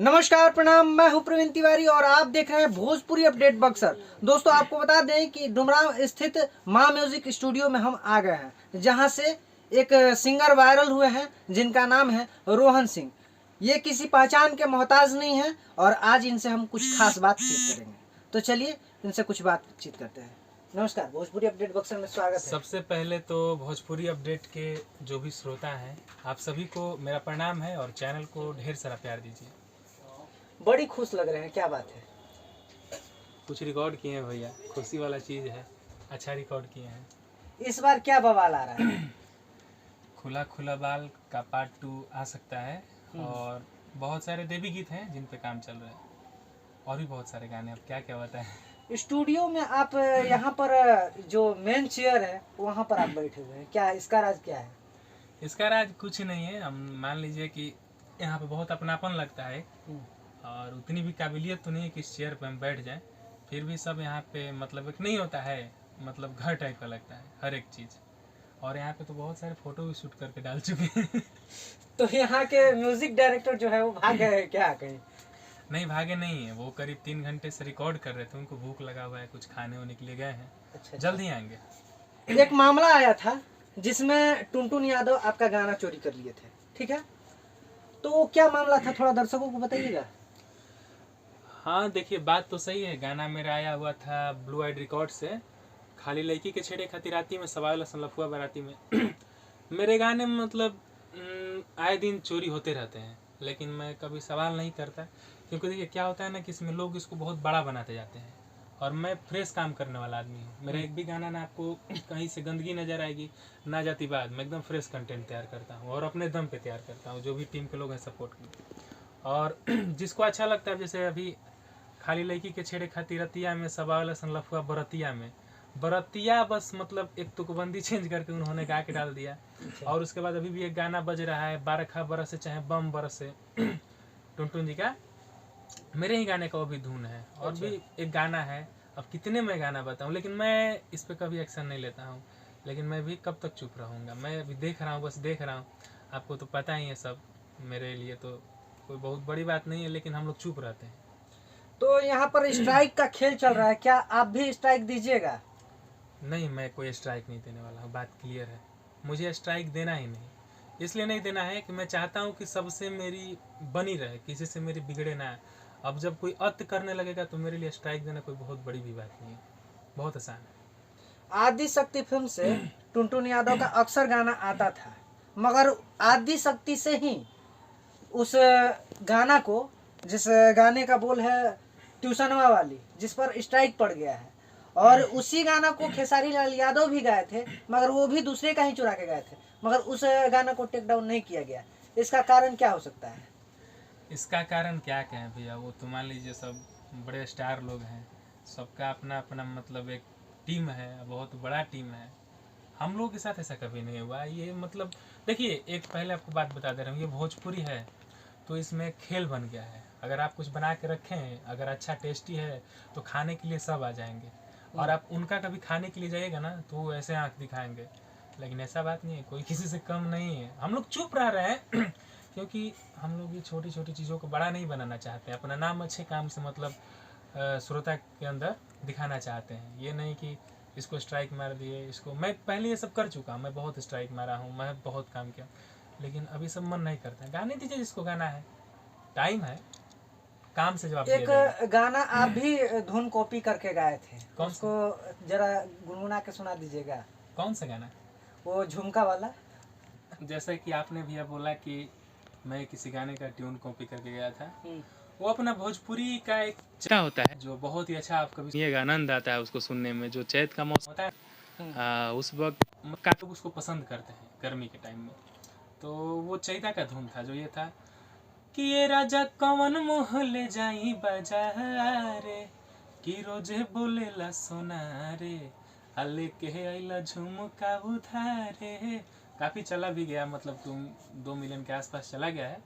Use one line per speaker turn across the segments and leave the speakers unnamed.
नमस्कार प्रणाम, मैं हूं प्रवीण तिवारी और आप देख रहे हैं भोजपुरी अपडेट बक्सर। दोस्तों, आपको बता दें कि डुमरांव स्थित माँ म्यूजिक स्टूडियो में हम आ गए हैं, जहां से एक सिंगर वायरल हुए हैं जिनका नाम है रोहन सिंह। ये किसी पहचान के मोहताज नहीं है और आज इनसे हम कुछ खास बातचीत करेंगे। तो चलिए इनसे कुछ बातचीत करते हैं। नमस्कार, भोजपुरी अपडेट बक्सर में स्वागत है।
सबसे पहले तो भोजपुरी अपडेट के जो भी श्रोता हैं, आप सभी को मेरा प्रणाम है और चैनल को ढेर सारा प्यार दीजिए।
बड़ी खुश लग रहे हैं, क्या बात है?
कुछ रिकॉर्ड किए हैं भैया, खुशी वाला चीज़ है, अच्छा रिकॉर्ड किए हैं।
इस बार क्या बवाल आ रहा है?
खुला खुला बाल का पार्ट 2 आ सकता है और बहुत सारे देवी गीत हैं जिन पे काम चल रहा है और भी बहुत सारे गाने। अब क्या क्या बताएं।
स्टूडियो में आप यहाँ पर जो मेन चेयर है वहाँ पर आप बैठे हुए हैं, क्या इसका राज क्या है?
इसका राज कुछ नहीं है। हम मान लीजिए कि यहाँ पे बहुत अपनापन लगता है और उतनी भी काबिलियत तो नहीं है कि इस चेयर पे हम बैठ जाएं। फिर भी सब यहाँ पे मतलब एक नहीं होता है, मतलब घर टाइप का लगता है हर एक चीज़। और यहाँ पे तो बहुत सारे फोटो भी शूट करके डाल चुके हैं।
तो यहाँ के म्यूजिक डायरेक्टर जो है वो भाग गए हैं क्या कहीं?
नहीं, भागे नहीं है, वो करीब 3 घंटे से रिकॉर्ड कर रहे थे, उनको भूख लगा हुआ है, कुछ खाने होने के लिए गए हैं।
अच्छा,
जल्द ही आएंगे।
एक मामला आया था जिसमें टुनटुन यादव आपका गाना चोरी कर लिए थे, ठीक है? तो क्या मामला था, थोड़ा दर्शकों को बताइएगा।
हाँ देखिए, बात तो सही है। गाना मेरा आया हुआ था ब्लू आइड रिकॉर्ड से, खाली लड़की के छेड़े खातिर राती में सवाल लफुआ बाराती में। मेरे गाने में मतलब आए दिन चोरी होते रहते हैं, लेकिन मैं कभी सवाल नहीं करता, क्योंकि देखिए क्या होता है ना कि इसमें लोग इसको बहुत बड़ा बनाते जाते हैं और मैं फ्रेश काम करने वाला आदमी हूँ। मेरा एक भी गाना ना आपको कहीं से गंदगी नज़र आएगी ना जातिवाद। मैं एकदम फ्रेश कंटेंट तैयार करता हूँ और अपने दम पे तैयार करता हूँ, जो भी टीम के लोग हैं सपोर्ट में। और जिसको अच्छा लगता है, जैसे अभी खाली लड़की के छेड़े खातिर रतिया में सवाल लफुआ बरतिया में, बरतिया बस मतलब एक तुकबंदी चेंज करके उन्होंने गा के डाल दिया। और उसके बाद अभी भी एक गाना बज रहा है, बारखा बरसे चाहे बम बरसे, टुनटुन जी का, मेरे ही गाने का वो भी धुन है। और भी एक गाना है, अब कितने मैं गाना बताऊं, लेकिन मैं इस पे कभी एक्शन नहीं लेता हूं। लेकिन मैं भी कब तक चुप रहूंगा? मैं अभी देख रहा हूं, बस देख रहा हूं। आपको तो पता ही है सब, मेरे लिए तो कोई बहुत बड़ी बात नहीं है, लेकिन हम लोग चुप रहते हैं।
तो यहाँ पर स्ट्राइक का खेल चल रहा है, क्या आप भी स्ट्राइक दीजिएगा?
नहीं, मैं कोई स्ट्राइक नहीं देने वाला हूँ, बात क्लियर है। मुझे स्ट्राइक देना ही नहीं, इसलिए नहीं देना है कि मैं चाहता हूँ कि सबसे मेरी बनी रहे, किसी से मेरी बिगड़े ना। अब जब कोई अत करने लगेगा तो मेरे लिए स्ट्राइक देना कोई बहुत बड़ी भी बात नहीं है, बहुत आसान है।
आदि शक्ति फिल्म से टुनटुन यादव का अक्सर गाना आता था, मगर आदि शक्ति से ही उस गाना को, जिस गाने का बोल है ट्यूशनवा वाली, जिस पर स्ट्राइक पड़ गया है, और उसी गाना को खेसारी लाल यादव भी गाए थे, मगर वो भी दूसरे का ही चुरा के गाए थे, मगर उस गाना को टेक डाउन नहीं किया गया। इसका कारण क्या हो सकता है?
इसका कारण क्या कहें भैया, वो तो मान लीजिए सब बड़े स्टार लोग हैं, सबका अपना अपना मतलब एक टीम है, बहुत बड़ा टीम है। हम लोगों के साथ ऐसा कभी नहीं हुआ। ये मतलब देखिए, एक पहले आपको बात बता दे रहा हूँ, ये भोजपुरी है तो इसमें खेल बन गया है। अगर आप कुछ बना के रखें, अगर अच्छा टेस्टी है तो खाने के लिए सब आ जाएंगे, और आप उनका कभी खाने के लिए जाइएगा ना तो वो ऐसे आंख दिखाएंगे। लेकिन ऐसा बात नहीं है, कोई किसी से कम नहीं है। हम लोग चुप रह रहे हैं क्योंकि हम लोग ये छोटी छोटी चीज़ों को बड़ा नहीं बनाना चाहते हैं। अपना नाम अच्छे काम से मतलब श्रोता के अंदर दिखाना चाहते हैं। ये नहीं कि इसको स्ट्राइक मार दिए, इसको। मैं पहले ये सब कर चुका हूँ, मैं बहुत स्ट्राइक मारा हूँ, मैं बहुत काम किया, लेकिन अभी सब मन नहीं करता है। गाने दीजिए जिसको गाना है, टाइम है, काम से जवाब
एक गाना आप भी धुन कॉपी करके गाए थे,
कौन
उसको जरा गुनगुना के सुना दीजिएगा।
कौन सा गाना?
वो झुमका वाला।
जैसा कि आपने भैया बोला कि मैं किसी गाने का ट्यून कॉपी करके गया था, वो अपना भोजपुरी का एक क्या होता है जो बहुत ही अच्छा, आप कभी सुनिएगा, आनंद आता है उसको सुनने में। जो चैत का मौसम होता है उस वक्त काफी लोग उसको पसंद करते हैं गर्मी के टाइम में। तो वो चैता का धुन था, जो ये था कि ये राजा कवन मोह ले जाई बाजारे, कि रोजे बोलेला सोनारे, अले के आइला झुमका उधारे। काफ़ी चला भी गया, मतलब तुम 2 मिलियन के आसपास चला गया है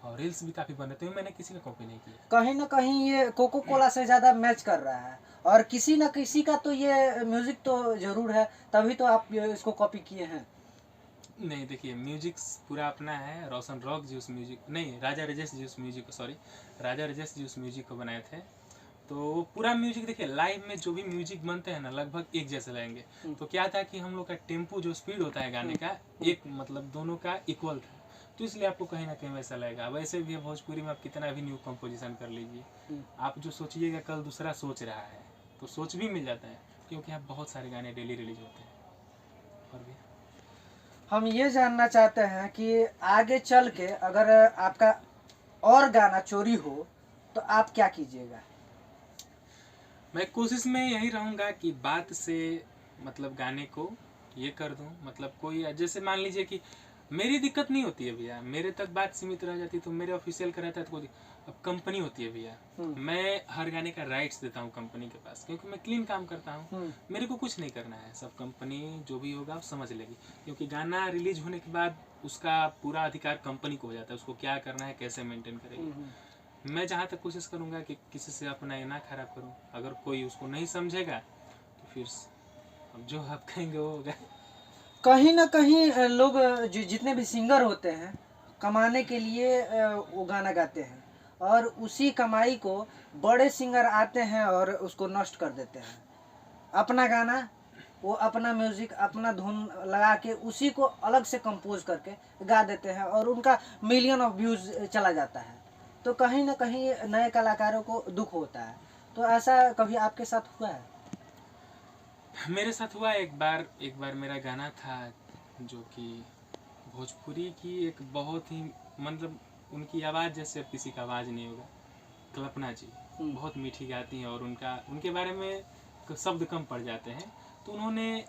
और रील्स भी काफ़ी बने। तो मैंने किसी का कॉपी नहीं किया।
कहीं ना कहीं ये कोको कोला से ज़्यादा मैच कर रहा है, और किसी न किसी का तो ये म्यूजिक तो जरूर है, तभी तो आप इसको कॉपी किए हैं।
नहीं देखिए, म्यूजिक पूरा अपना है। रोशन रॉक जी उस म्यूजिक नहीं, राजा राजेश जी उस म्यूजिक को, सॉरी, राजा राजेश जी उस म्यूजिक को बनाए थे। तो वो पूरा म्यूजिक देखिए, लाइव में जो भी म्यूजिक बनते हैं ना लगभग एक जैसे लगेंगे। तो क्या था कि हम लोग का टेम्पो जो स्पीड होता है गाने का, एक मतलब दोनों का इक्वल था, तो इसलिए आपको कहीं ना कहीं वैसा लगेगा। वैसे भी भोजपुरी में आप कितना भी न्यू कंपोजिशन कर लीजिए, आप जो सोचिएगा कल दूसरा सोच रहा है, तो सोच भी मिल जाता है, क्योंकि आप बहुत सारे गाने डेली रिलीज होते हैं। और भी
हम ये जानना चाहते हैं कि आगे चल के अगर आपका और गाना चोरी हो तो आप क्या कीजिएगा?
मैं कोशिश में यही रहूँगा कि बात से मतलब गाने को ये कर दूँ, मतलब कोई जैसे मान लीजिए कि मेरी दिक्कत नहीं होती है भैया, मेरे तक बात सीमित रह जाती, तो मेरे ऑफिशियल का रहता है तो कोई अब कंपनी होती है भैया, मैं हर गाने का राइट्स देता हूँ कंपनी के पास, क्योंकि मैं क्लीन काम करता हूँ, मेरे को कुछ नहीं करना है, सब कंपनी जो भी होगा समझ लेगी, क्योंकि गाना रिलीज होने के बाद उसका पूरा अधिकार कंपनी को हो जाता है, उसको क्या करना है, कैसे मेंटेन करेगी। मैं जहाँ तक कोशिश करूँगा कि किसी से अपना ये ना खराब करूँ, अगर कोई उसको नहीं समझेगा तो फिर अब जो आप कहेंगे वो होगा।
कहीं ना कहीं लोग जो जितने भी सिंगर होते हैं कमाने के लिए वो गाना गाते हैं, और उसी कमाई को बड़े सिंगर आते हैं और उसको नष्ट कर देते हैं। अपना गाना, वो अपना म्यूजिक, अपना धुन लगा के उसी को अलग से कंपोज करके गा देते हैं और उनका मिलियन ऑफ व्यूज चला जाता है। तो कहीं ना कहीं नए कलाकारों को दुख होता है। तो ऐसा कभी आपके साथ हुआ है?
मेरे साथ हुआ एक बार मेरा गाना था जो कि भोजपुरी की एक बहुत ही मतलब उनकी आवाज़ जैसे अब किसी का आवाज़ नहीं होगा, कल्पना जी बहुत मीठी गाती हैं और उनके बारे में शब्द कम पड़ जाते हैं, तो उन्होंने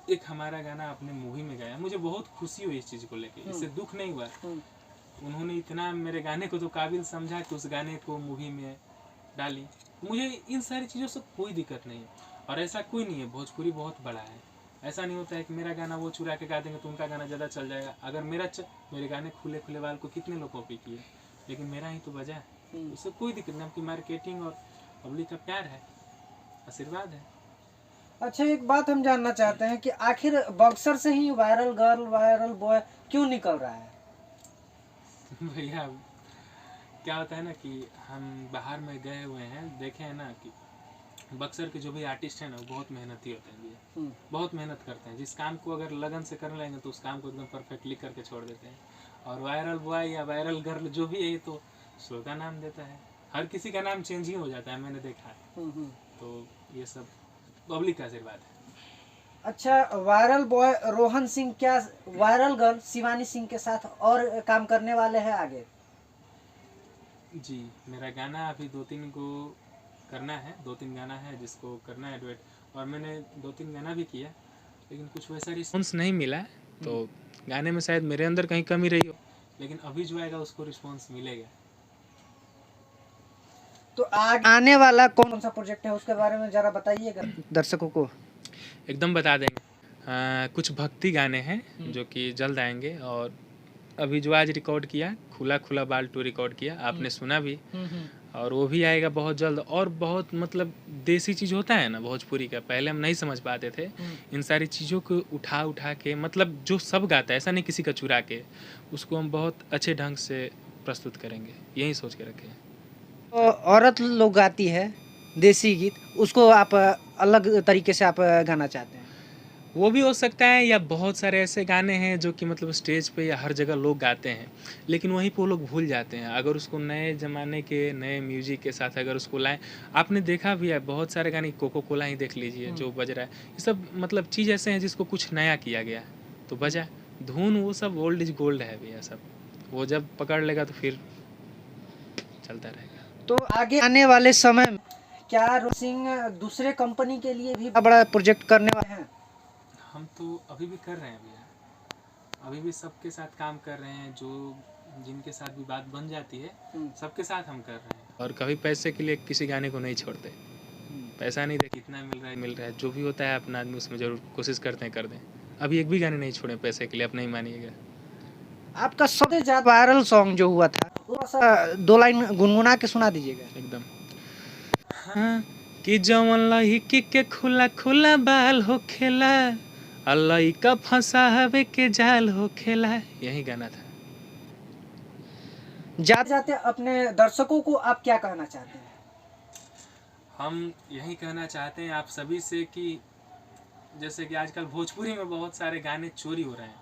एक हमारा गाना अपने मूवी में गाया। मुझे बहुत खुशी हुई इस चीज़ को लेके, इससे दुख नहीं हुआ। उन्होंने इतना मेरे गाने को तो काबिल समझा कि उस गाने को मूवी में डाली। मुझे इन सारी चीज़ों से कोई दिक्कत नहीं है, और ऐसा कोई नहीं है, भोजपुरी बहुत बड़ा है। ऐसा नहीं होता है कि मेरा गाना वो चुरा के गा देंगे तो उनका गाना ज़्यादा चल जाएगा। अगर मेरे गाने खुले खुले वाल को कितने लोग कॉपी किए, लेकिन मेरा ही तो बजा है, उससे कोई दिक्कत नहीं। आपकी मार्केटिंग और पब्लिक का प्यार है, आशीर्वाद है।
अच्छा, एक बात हम जानना चाहते हैं कि आखिर बक्सर से ही वायरल गर्ल वायरल बॉय क्यों निकल रहा है?
भैया क्या होता है ना कि हम बाहर में गए हुए हैं, देखे हैं ना कि बक्सर के जो भी आर्टिस्ट हैं ना वो बहुत मेहनती होते हैं भैया, बहुत मेहनत करते हैं। जिस काम को अगर लगन से कर लेंगे तो उस काम को एकदम परफेक्टली करके छोड़ देते हैं। और वायरल बॉय या वायरल गर्ल जो भी है ये तो शो का नाम देता है, हर किसी का नाम चेंज ही हो जाता है, मैंने देखा है। तो ये सब पब्लिक का आशीर्वाद है।
अच्छा, वायरल बॉय रोहन सिंह क्या वायरल गर्ल शिवानी सिंह के साथ और काम करने वाले हैं आगे?
जी, मेरा गाना अभी 2-3 को करना है, 2-3 गाना है जिसको करना है डुएट, और मैंने 2-3 गाना भी किया, लेकिन कुछ वैसा रिस्पॉन्स नहीं मिला। तो गाने में शायद मेरे अंदर कहीं कमी रही हो, लेकिन अभी जो आएगा उसको रिस्पॉन्स मिलेगा।
तो आने वाला कौन सा प्रोजेक्ट है उसके बारे में जरा बताइएगा दर्शकों को।
एकदम बता देंगे। कुछ भक्ति गाने हैं जो कि जल्द आएंगे, और अभी जो आज रिकॉर्ड किया खुला खुला बाल 2 रिकॉर्ड किया, आपने सुना भी, और वो भी आएगा बहुत जल्द। और बहुत मतलब देसी चीज़ होता है ना भोजपुरी का, पहले हम नहीं समझ पाते थे, इन सारी चीज़ों को उठा के मतलब जो सब गाता है, ऐसा नहीं किसी का चुरा के, उसको हम बहुत अच्छे ढंग से प्रस्तुत करेंगे, यही सोच के रखे हैं।
तो औरत लोग गाती है देसी गीत, उसको आप अलग तरीके से आप गाना चाहते हैं?
वो भी हो सकता है, या बहुत सारे ऐसे गाने हैं जो कि मतलब स्टेज पे या हर जगह लोग गाते हैं, लेकिन वहीं पे वो लोग भूल जाते हैं। अगर उसको नए ज़माने के नए म्यूजिक के साथ अगर उसको लाएं, आपने देखा भी है बहुत सारे गाने, कोको कोला ही देख लीजिए जो बज रहा है, ये सब मतलब चीज़ ऐसे हैं जिसको कुछ नया किया गया तो बजा, धुन वो सब ओल्ड इज गोल्ड है भैया, सब वो जब पकड़ लेगा तो फिर चलता रहेगा।
तो आगे आने वाले समय में क्या रोहन सिंह दूसरे कंपनी के लिए भी बड़ा प्रोजेक्ट करने वाले हैं?
हम तो अभी भी कर रहे हैं भैया, अभी भी सबके साथ काम कर रहे हैं, जो जिनके साथ भी बात बन जाती है सबके साथ हम कर रहे हैं, और कभी पैसे के लिए किसी गाने को नहीं छोड़ते। पैसा नहीं दे, कितना मिल रहा है, जो भी होता है अपना आदमी उसमें जरूर कोशिश करते हैं कर दें। अभी एक भी गाने नहीं छोड़े पैसे के लिए, आप नहीं मानिएगा।
आपका सबसे ज्यादा वायरल सॉन्ग जो हुआ था वो 2 लाइन गुनगुना के सुना दीजिएगा।
एकदम। हाँ, कि जवन लहिकी के खुला खुला बाल हो खेला, अल्लाह का फंसा हवे के जाल हो खेला, यही गाना था।
जाते जाते अपने दर्शकों को आप क्या कहना चाहते हैं?
हम यही कहना चाहते हैं आप सभी से कि जैसे कि आजकल भोजपुरी में बहुत सारे गाने चोरी हो रहे हैं,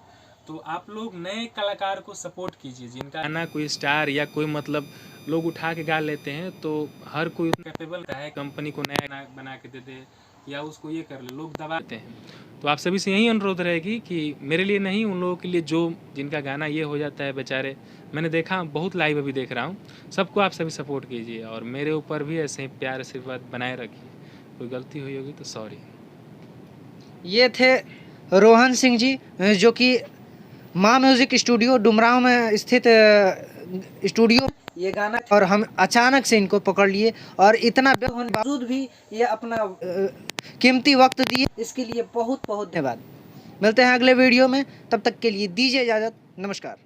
तो आप लोग नए कलाकार को सपोर्ट कीजिए। जिनका गाना कोई स्टार या कोई मतलब लोग उठा के गा लेते हैं, तो हर कोई उतना कैपेबल का है कंपनी को नया बना के दे दे या उसको ये कर ले, लोग दबाते हैं। तो आप सभी से यही अनुरोध रहेगी कि मेरे लिए नहीं, उन लोगों के लिए जो जिनका गाना ये हो जाता है बेचारे, मैंने देखा बहुत लाइव अभी देख रहा हूँ, सबको आप सभी सपोर्ट कीजिए और मेरे ऊपर भी ऐसे ही प्यार आशीर्वाद बनाए रखिए। कोई गलती हुई होगी तो सॉरी।
ये थे रोहन सिंह जी, जो कि माँ म्यूजिक स्टूडियो डुमरांव में स्थित स्टूडियो ये गाना, और हम अचानक से इनको पकड़ लिए और इतना होने के बावजूद भी ये अपना कीमती वक्त दिए, इसके लिए बहुत बहुत धन्यवाद। मिलते हैं अगले वीडियो में, तब तक के लिए दीजिए इजाज़त, नमस्कार।